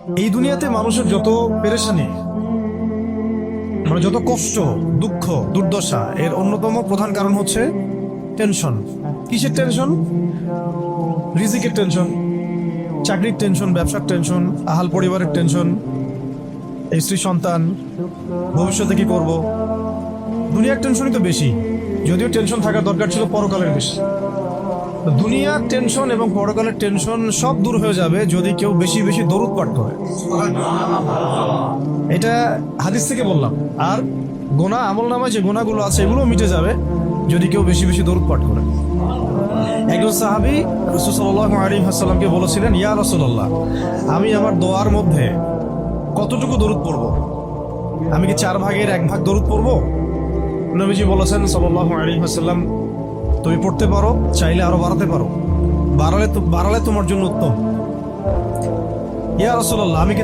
এই দুনিয়াতে মানুষের যত পেরেশানি, মানে যত কষ্ট, দুঃখ, দুর্দশা, এর অন্যতম প্রধান কারণ হচ্ছে টেনশন। কিসের টেনশন? রিজিকের টেনশন, চাকরির টেনশন, ব্যবসার টেনশন, আহাল পরিবারের টেনশন, স্ত্রী সন্তান, ভবিষ্যতে কি করব। দুনিয়ার টেনশনই তো বেশি, যদিও টেনশন থাকার দরকার ছিল পরকালের বেশি। দুনিয়ার টেনশন এবং পরকালের টেনশন সব দূর হয়ে যাবে যদি কেউ বেশি বেশি দরুদ পাঠ করে। এটা হাদিস থেকে বললাম। আর গোনা, আমল নামায় যে গোনাগুলো আছে এগুলো মিটে যাবে যদি কেউ বেশি বেশি দরুদ পাঠ করে। একজন সাহাবী রাসূল সাল্লাল্লাহু আলাইহি ওয়াসাল্লামকে বলেছিলেন, ইয়া রাসূলুল্লাহ, আমি আমার দোয়ার মধ্যে কতটুকু দরুদ পড়ব? আমি কি 1/4 দরুদ পড়ব? নবীজি বলেছেন সাল্লাল্লাহু আলাইহি ওয়াসাল্লাম, তুমি পড়তে পারো, চাইলে আরো বাড়াতে পারো, বাড়ালে তোমার জন্য উত্তম। ইয়া রাসূলুল্লাহ, আমি